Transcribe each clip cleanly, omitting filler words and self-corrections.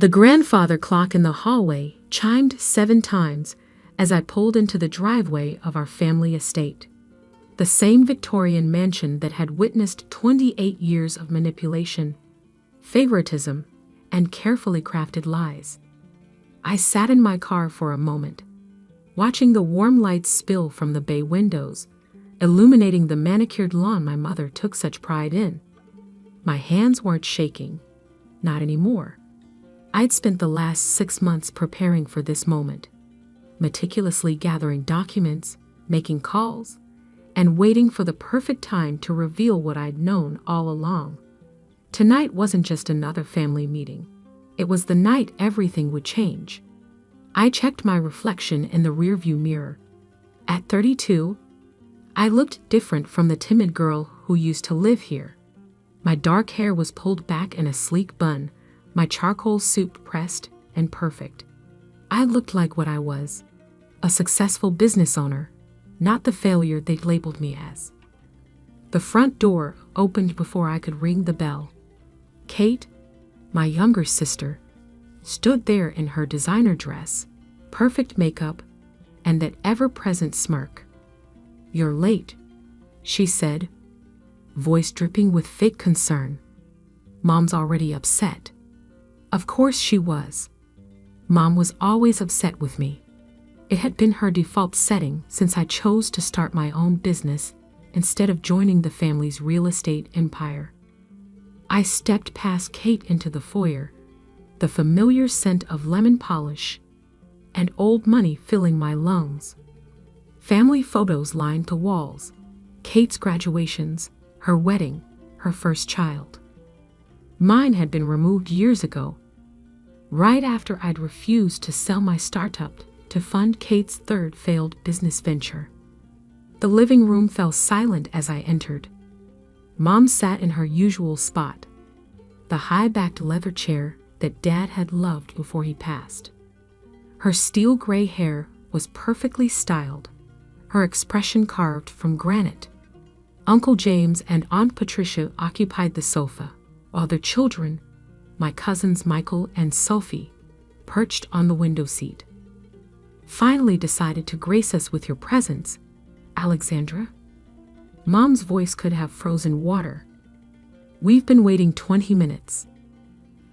The grandfather clock in the hallway chimed 7 times as I pulled into the driveway of our family estate. The same Victorian mansion that had witnessed 28 years of manipulation, favoritism, and carefully crafted lies. I sat in my car for a moment, watching the warm lights spill from the bay windows, illuminating the manicured lawn my mother took such pride in. My hands weren't shaking. Not anymore. I'd spent the last 6 months preparing for this moment, meticulously gathering documents, making calls, and waiting for the perfect time to reveal what I'd known all along. Tonight wasn't just another family meeting. It was the night everything would change. I checked my reflection in the rearview mirror. At 32, I looked different from the timid girl who used to live here. My dark hair was pulled back in a sleek bun, my charcoal soup pressed and perfect. I looked like what I was, a successful business owner, not the failure they'd labeled me as. The front door opened before I could ring the bell. Kate, my younger sister, stood there in her designer dress, perfect makeup, and that ever-present smirk. "You're late," she said, voice dripping with fake concern. "Mom's already upset." Of course she was. Mom was always upset with me. It had been her default setting since I chose to start my own business instead of joining the family's real estate empire. I stepped past Kate into the foyer, the familiar scent of lemon polish and old money filling my lungs. Family photos lined the walls, Kate's graduations, her wedding, her first child. Mine had been removed years ago, right after I'd refused to sell my startup to fund Kate's third failed business venture. The living room fell silent as I entered. Mom sat in her usual spot, the high-backed leather chair that Dad had loved before he passed. Her steel gray hair was perfectly styled, her expression carved from granite. Uncle James and Aunt Patricia occupied the sofa, while their children, my cousins Michael and Sophie, perched on the window seat. "Finally decided to grace us with your presence, Alexandra?" Mom's voice could have frozen water. "We've been waiting 20 minutes.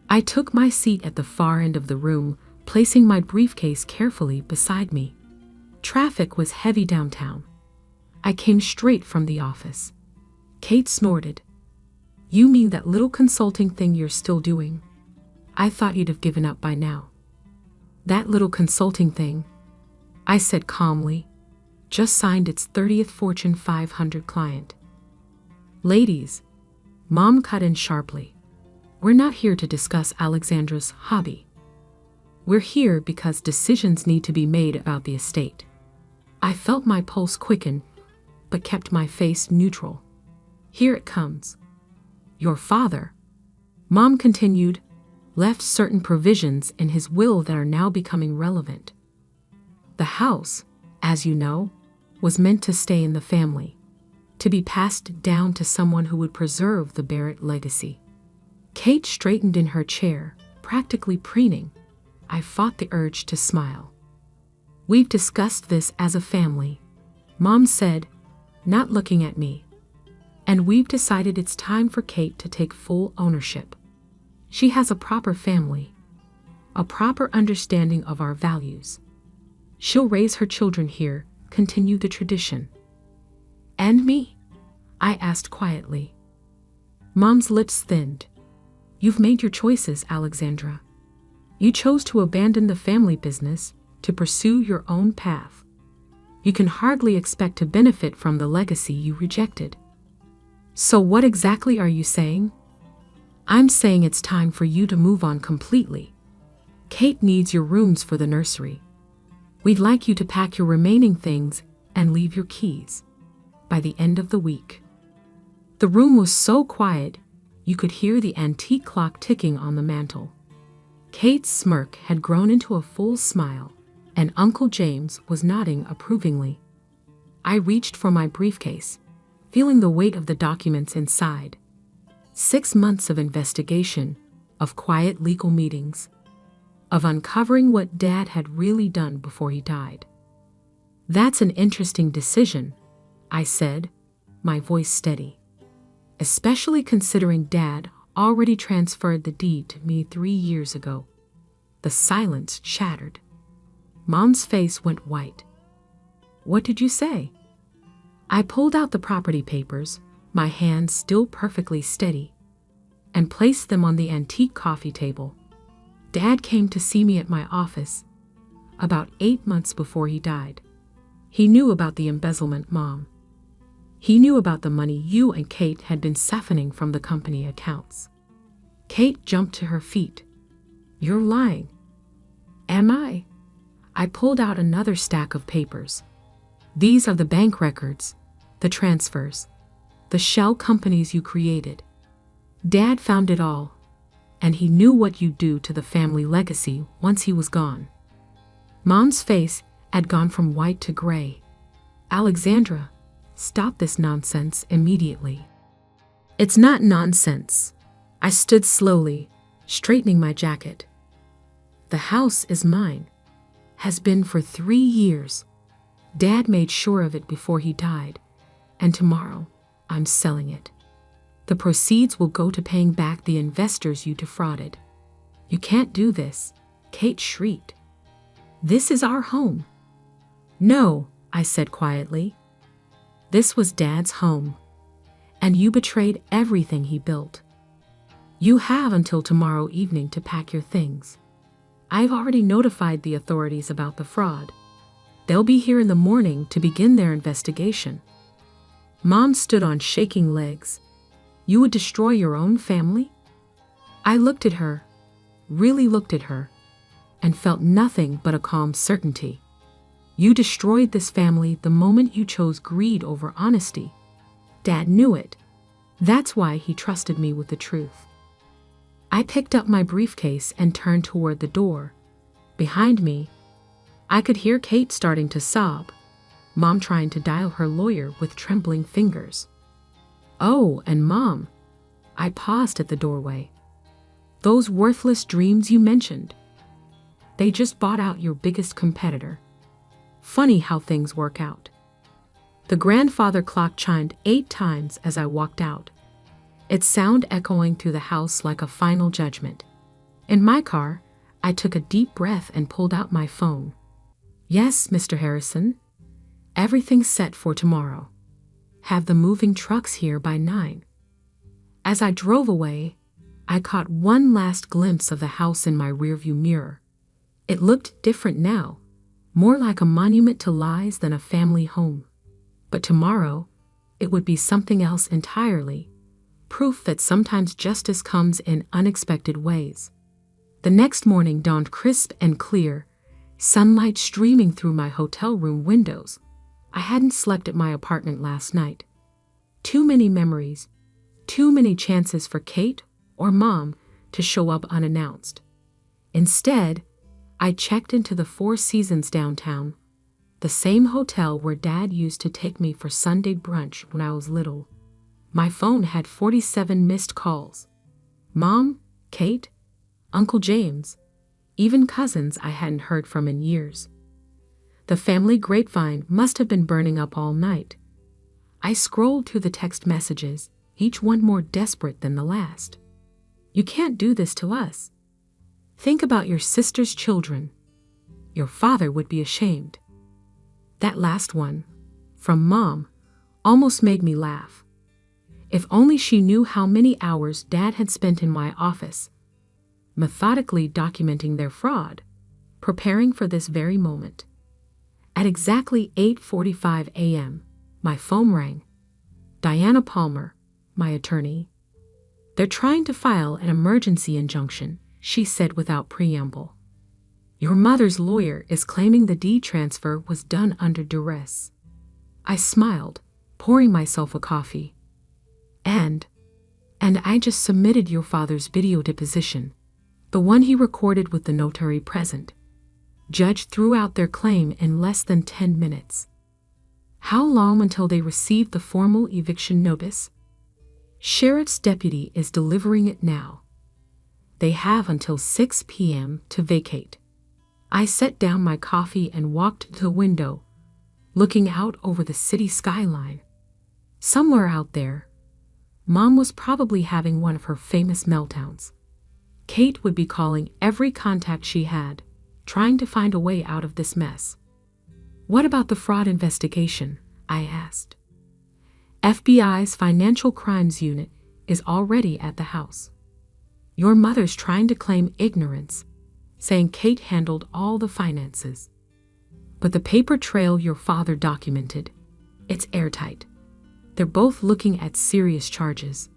I took my seat at the far end of the room, placing my briefcase carefully beside me. Traffic was heavy downtown. I came straight from the office. Kate snorted. "You mean that little consulting thing you're still doing? I thought you'd have given up by now." "That little consulting thing," I said calmly, "just signed its 30th Fortune 500 client." "Ladies," Mom cut in sharply, "we're not here to discuss Alexandra's hobby. We're here because decisions need to be made about the estate." I felt my pulse quicken, but kept my face neutral. "Here it comes. Your father," Mom continued, "left certain provisions in his will that are now becoming relevant. The house, as you know, was meant to stay in the family, to be passed down to someone who would preserve the Barrett legacy." Kate straightened in her chair, practically preening. I fought the urge to smile. "We've discussed this as a family," Mom said, not looking at me. "And we've decided it's time for Kate to take full ownership. She has a proper family, a proper understanding of our values. She'll raise her children here, continue the tradition." "And me?" I asked quietly. Mom's lips thinned. "You've made your choices, Alexandra. You chose to abandon the family business to pursue your own path. You can hardly expect to benefit from the legacy you rejected." "So what exactly are you saying?" "I'm saying it's time for you to move on completely. Kate needs your rooms for the nursery. We'd like you to pack your remaining things and leave your keys by the end of the week." The room was so quiet, you could hear the antique clock ticking on the mantel. Kate's smirk had grown into a full smile, and Uncle James was nodding approvingly. I reached for my briefcase, feeling the weight of the documents inside. 6 months of investigation, of quiet legal meetings, of uncovering what Dad had really done before he died. "That's an interesting decision," I said, my voice steady. "Especially considering Dad already transferred the deed to me 3 years ago." The silence shattered. Mom's face went white. "What did you say?" I pulled out the property papers, my hands still perfectly steady, and placed them on the antique coffee table. "Dad came to see me at my office about 8 months before he died. He knew about the embezzlement, Mom. He knew about the money you and Kate had been siphoning from the company accounts." Kate jumped to her feet. "You're lying." "Am I?" I pulled out another stack of papers. "These are the bank records, the transfers, the shell companies you created. Dad found it all, and he knew what you'd do to the family legacy once he was gone." Mom's face had gone from white to gray. "Alexandra, stop this nonsense immediately." "It's not nonsense." I stood slowly, straightening my jacket. "The house is mine. Has been for 3 years. Dad made sure of it before he died, and tomorrow I'm selling it. The proceeds will go to paying back the investors you defrauded." "You can't do this," Kate shrieked. "This is our home." "No," I said quietly. "This was Dad's home, and you betrayed everything he built. You have until tomorrow evening to pack your things. I've already notified the authorities about the fraud. They'll be here in the morning to begin their investigation." Mom stood on shaking legs. "You would destroy your own family?" I looked at her, really looked at her, and felt nothing but a calm certainty. "You destroyed this family the moment you chose greed over honesty. Dad knew it. That's why he trusted me with the truth." I picked up my briefcase and turned toward the door. Behind me, I could hear Kate starting to sob, Mom trying to dial her lawyer with trembling fingers. "Oh, and Mom," I paused at the doorway. "Those worthless dreams you mentioned. They just bought out your biggest competitor. Funny how things work out." The grandfather clock chimed 8 times as I walked out, its sound echoing through the house like a final judgment. In my car, I took a deep breath and pulled out my phone. "Yes, Mr. Harrison. Everything's set for tomorrow. Have the moving trucks here by 9. As I drove away, I caught one last glimpse of the house in my rearview mirror. It looked different now, more like a monument to lies than a family home. But tomorrow, it would be something else entirely, proof that sometimes justice comes in unexpected ways. The next morning dawned crisp and clear, sunlight streaming through my hotel room windows. I hadn't slept at my apartment last night. Too many memories, too many chances for Kate or Mom to show up unannounced. Instead, I checked into the Four Seasons downtown, the same hotel where Dad used to take me for Sunday brunch when I was little. My phone had 47 missed calls. Mom, Kate, Uncle James, even cousins I hadn't heard from in years. The family grapevine must have been burning up all night. I scrolled through the text messages, each one more desperate than the last. "You can't do this to us. Think about your sister's children. Your father would be ashamed." That last one, from Mom, almost made me laugh. If only she knew how many hours Dad had spent in my office, methodically documenting their fraud, preparing for this very moment. At exactly 8:45 a.m., my phone rang. Diana Palmer, my attorney. "They're trying to file an emergency injunction," she said without preamble. "Your mother's lawyer is claiming the deed transfer was done under duress." I smiled, pouring myself a coffee. And I just submitted your father's video deposition, the one he recorded with the notary present. Judge threw out their claim in less than 10 minutes. How long until they receive the formal eviction notice? Sheriff's deputy is delivering it now. They have until 6 p.m. to vacate. I set down my coffee and walked to the window, looking out over the city skyline. Somewhere out there, Mom was probably having one of her famous meltdowns. Kate would be calling every contact she had, trying to find a way out of this mess. "What about the fraud investigation?" I asked. "FBI's Financial Crimes Unit is already at the house. Your mother's trying to claim ignorance, saying Kate handled all the finances. But the paper trail your father documented, it's airtight. They're both looking at serious charges."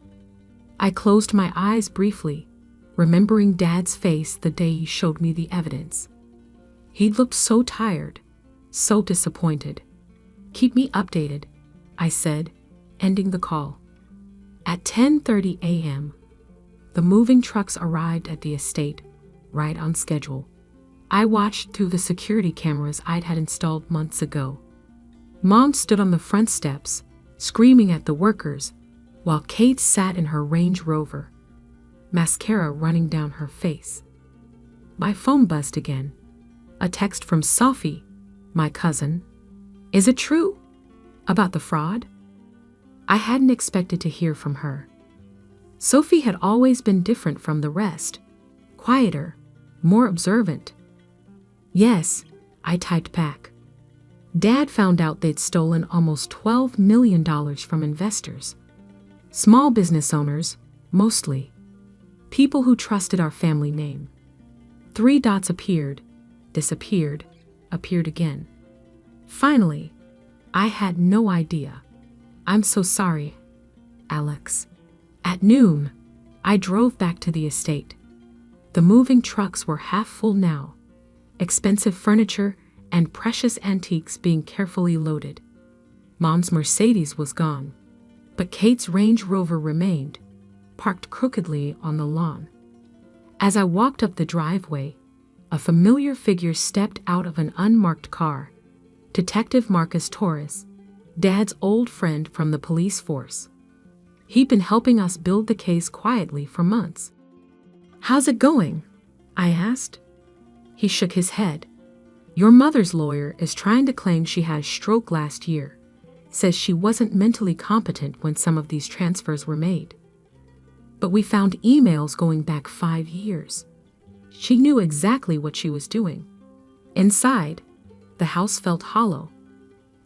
I closed my eyes briefly, remembering Dad's face the day he showed me the evidence. He'd looked so tired, so disappointed. "Keep me updated," I said, ending the call. At 10:30 a.m., the moving trucks arrived at the estate, right on schedule. I watched through the security cameras I'd had installed months ago. Mom stood on the front steps, screaming at the workers, while Kate sat in her Range Rover, mascara running down her face. My phone buzzed again. A text from Sophie, my cousin. "Is it true? About the fraud?" I hadn't expected to hear from her. Sophie had always been different from the rest, quieter, more observant. "Yes," I typed back. "Dad found out they'd stolen almost $12 million from investors. Small business owners, mostly. People who trusted our family name." 3 dots appeared, disappeared, appeared again. Finally, I had no idea. "I'm so sorry, Alex." At noon, I drove back to the estate. The moving trucks were half full now, expensive furniture and precious antiques being carefully loaded. Mom's Mercedes was gone, but Kate's Range Rover remained, parked crookedly on the lawn. As I walked up the driveway, a familiar figure stepped out of an unmarked car. Detective Marcus Torres, Dad's old friend from the police force. He'd been helping us build the case quietly for months. "How's it going?" I asked. He shook his head. "Your mother's lawyer is trying to claim she had a stroke last year, says she wasn't mentally competent when some of these transfers were made. But we found emails going back 5 years. She knew exactly what she was doing." Inside, the house felt hollow.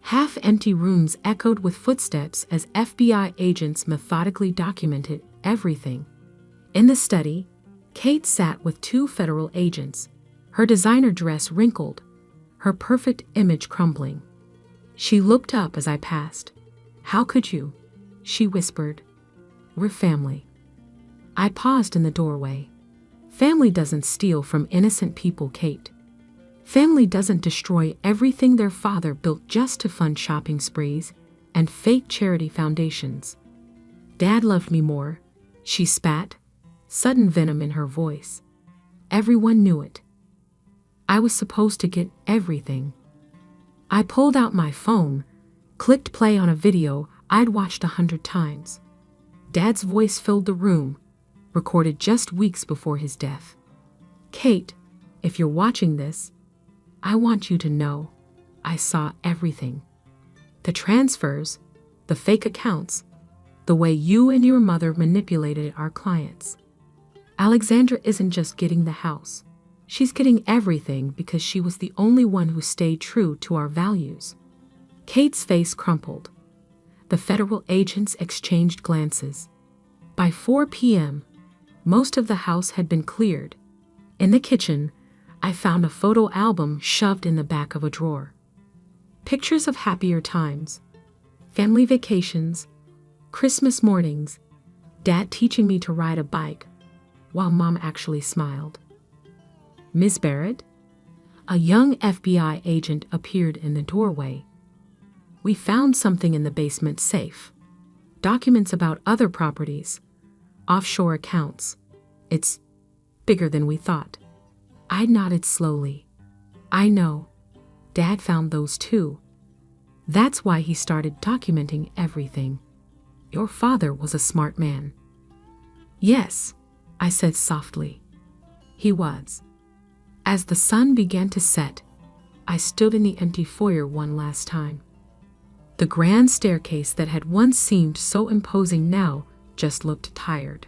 Half-empty rooms echoed with footsteps as FBI agents methodically documented everything. In the study, Kate sat with 2 federal agents, her designer dress wrinkled, her perfect image crumbling. She looked up as I passed. "How could you?" she whispered. "We're family." I paused in the doorway. Family doesn't steal from innocent people, Kate. Family doesn't destroy everything their father built just to fund shopping sprees and fake charity foundations. Dad loved me more, she spat, sudden venom in her voice. Everyone knew it. I was supposed to get everything. I pulled out my phone, clicked play on a video I'd watched 100 times. Dad's voice filled the room, recorded just weeks before his death. "Kate, if you're watching this, I want you to know I saw everything. The transfers, the fake accounts, the way you and your mother manipulated our clients. Alexandra isn't just getting the house. She's getting everything because she was the only one who stayed true to our values." Kate's face crumpled. The federal agents exchanged glances. By 4 p.m., most of the house had been cleared. In the kitchen, I found a photo album shoved in the back of a drawer. Pictures of happier times, family vacations, Christmas mornings, Dad teaching me to ride a bike, while Mom actually smiled. "Miss Barrett?" A young FBI agent appeared in the doorway. "We found something in the basement safe. Documents about other properties, offshore accounts. It's bigger than we thought." I nodded slowly. "I know. Dad found those too. That's why he started documenting everything. Your father was a smart man." "Yes," I said softly. He was. As the sun began to set, I stood in the empty foyer one last time. The grand staircase that had once seemed so imposing now just looked tired.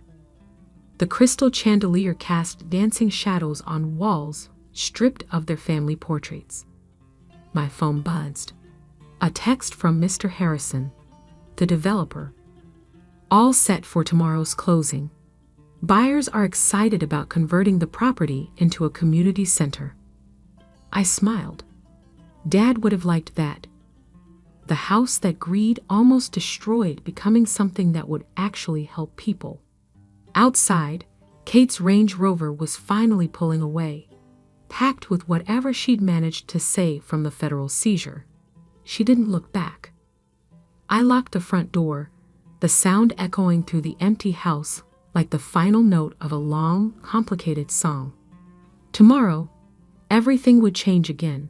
The crystal chandelier cast dancing shadows on walls stripped of their family portraits. My phone buzzed. A text from Mr. Harrison, the developer. All set for tomorrow's closing. Buyers are excited about converting the property into a community center. I smiled. Dad would have liked that. The house that greed almost destroyed becoming something that would actually help people. Outside, Kate's Range Rover was finally pulling away, packed with whatever she'd managed to save from the federal seizure. She didn't look back. I locked the front door, the sound echoing through the empty house like the final note of a long, complicated song. Tomorrow, everything would change again.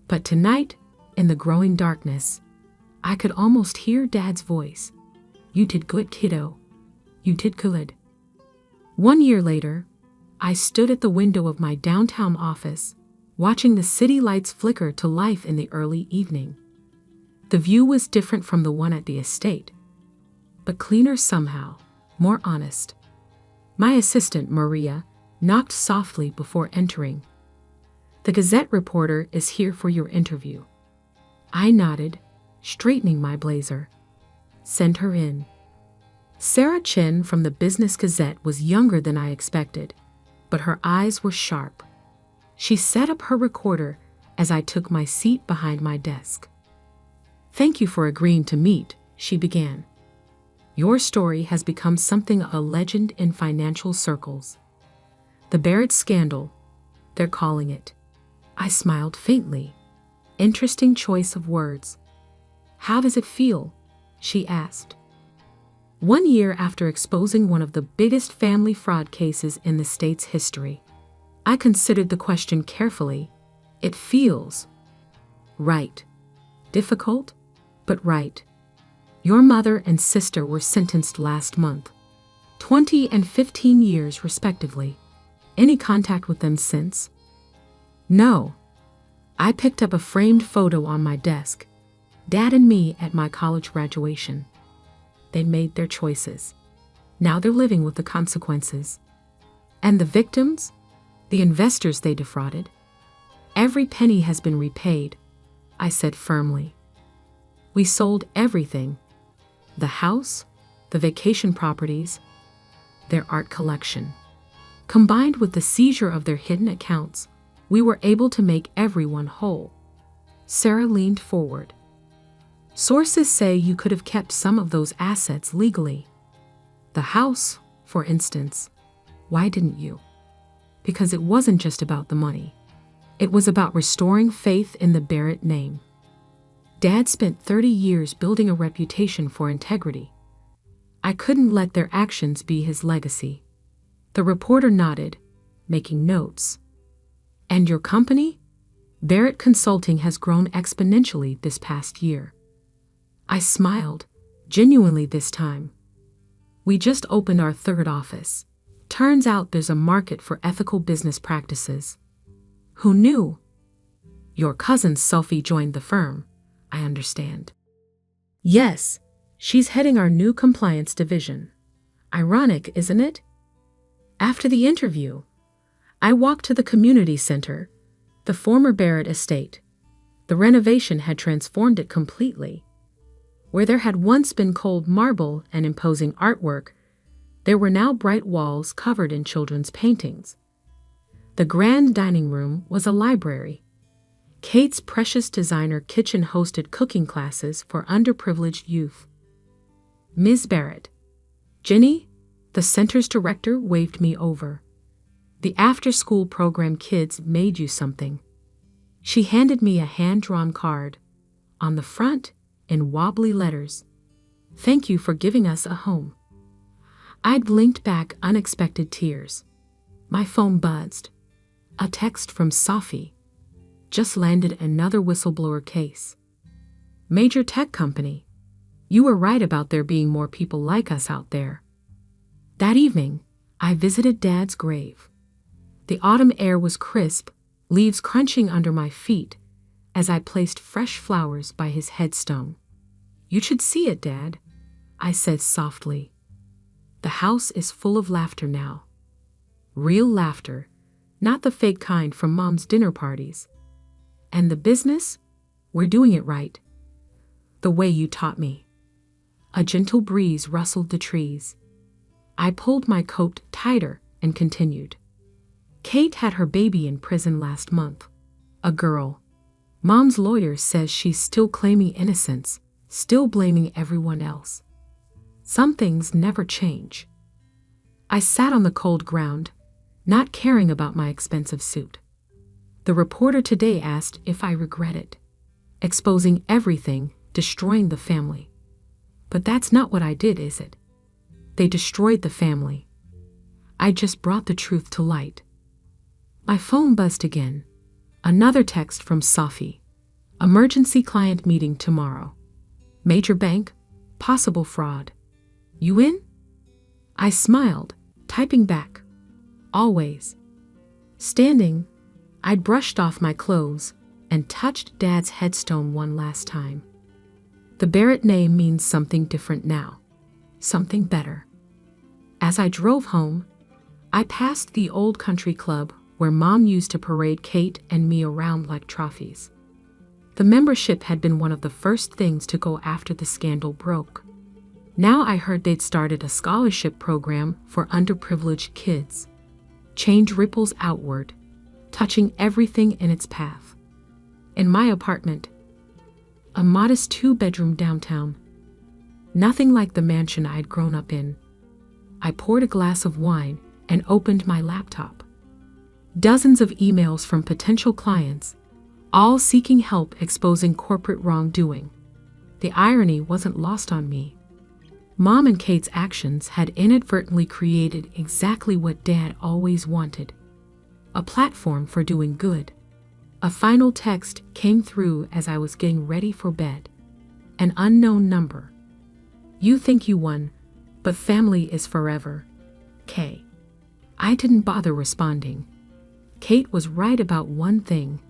But tonight, in the growing darkness, I could almost hear Dad's voice. You did good, kiddo. You did good. 1 year later, I stood at the window of my downtown office, watching the city lights flicker to life in the early evening. The view was different from the one at the estate, but cleaner somehow, more honest. My assistant, Maria, knocked softly before entering. The Gazette reporter is here for your interview. I nodded, straightening my blazer. Send her in. Sarah Chen from the Business Gazette was younger than I expected, but her eyes were sharp. She set up her recorder as I took my seat behind my desk. Thank you for agreeing to meet, she began. Your story has become something of a legend in financial circles. The Barrett scandal, they're calling it. I smiled faintly. Interesting choice of words. How does it feel? She asked. 1 year after exposing one of the biggest family fraud cases in the state's history, I considered the question carefully. It feels right. Difficult, but right. Your mother and sister were sentenced last month, 20 and 15 years respectively. Any contact with them since? No. I picked up a framed photo on my desk. Dad and me at my college graduation. They made their choices. Now they're living with the consequences. And the victims? The investors they defrauded? Every penny has been repaid, I said firmly. We sold everything. The house, the vacation properties, their art collection. Combined with the seizure of their hidden accounts, we were able to make everyone whole. Sarah leaned forward. Sources say you could have kept some of those assets legally. The house, for instance. Why didn't you? Because it wasn't just about the money. It was about restoring faith in the Barrett name. Dad spent 30 years building a reputation for integrity. I couldn't let their actions be his legacy. The reporter nodded, making notes. And your company? Barrett Consulting has grown exponentially this past year. I smiled, genuinely this time. We just opened our third office. Turns out there's a market for ethical business practices. Who knew? Your cousin Sophie joined the firm, I understand. Yes, she's heading our new compliance division. Ironic, isn't it? After the interview, I walked to the community center, the former Barrett estate. The renovation had transformed it completely. Where there had once been cold marble and imposing artwork, there were now bright walls covered in children's paintings. The grand dining room was a library. Kate's precious designer kitchen hosted cooking classes for underprivileged youth. Ms. Barrett. Jenny, the center's director, waved me over. The after-school program kids made you something. She handed me a hand-drawn card. On the front, in wobbly letters, thank you for giving us a home. I blinked back unexpected tears. My phone buzzed. A text from Sophie. Just landed another whistleblower case. Major tech company. You were right about there being more people like us out there. That evening, I visited Dad's grave. The autumn air was crisp, leaves crunching under my feet as I placed fresh flowers by his headstone. "You should see it, Dad," I said softly. "The house is full of laughter now. Real laughter, not the fake kind from Mom's dinner parties. And the business? We're doing it right. The way you taught me." A gentle breeze rustled the trees. I pulled my coat tighter and continued. "Kate had her baby in prison last month. A girl. Mom's lawyer says she's still claiming innocence, still blaming everyone else. Some things never change." I sat on the cold ground, not caring about my expensive suit. The reporter today asked if I regret it. Exposing everything, destroying the family. But that's not what I did, is it? They destroyed the family. I just brought the truth to light. My phone buzzed again. Another text from Safi. "Emergency client meeting tomorrow. Major bank, possible fraud. You in?" I smiled, typing back. "Always." Standing, I'd brushed off my clothes and touched Dad's headstone one last time. The Barrett name means something different now. Something better. As I drove home, I passed the old country club where Mom used to parade Kate and me around like trophies. The membership had been one of the first things to go after the scandal broke. Now I heard they'd started a scholarship program for underprivileged kids. Change ripples outward, touching everything in its path. In my apartment, a modest 2-bedroom downtown. Nothing like the mansion I'd grown up in. I poured a glass of wine and opened my laptop. Dozens of emails from potential clients, all seeking help exposing corporate wrongdoing. The irony wasn't lost on me. Mom and Kate's actions had inadvertently created exactly what Dad always wanted. A platform for doing good. A final text came through as I was getting ready for bed. An unknown number. "You think you won, but family is forever. K." I didn't bother responding. Kate was right about one thing.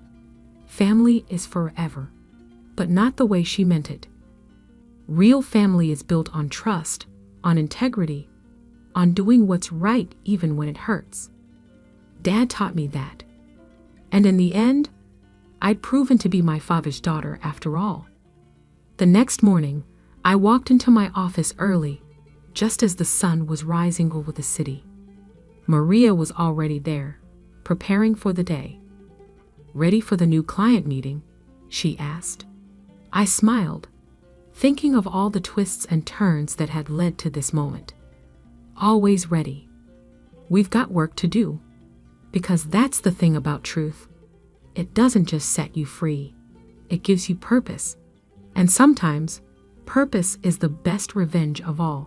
Family is forever, but not the way she meant it. Real family is built on trust, on integrity, on doing what's right even when it hurts. Dad taught me that. And in the end, I'd proven to be my father's daughter after all. The next morning, I walked into my office early, just as the sun was rising over the city. Maria was already there, preparing for the day. "Ready for the new client meeting?" she asked. I smiled, thinking of all the twists and turns that had led to this moment. "Always ready. We've got work to do." Because that's the thing about truth. It doesn't just set you free. It gives you purpose. And sometimes, purpose is the best revenge of all.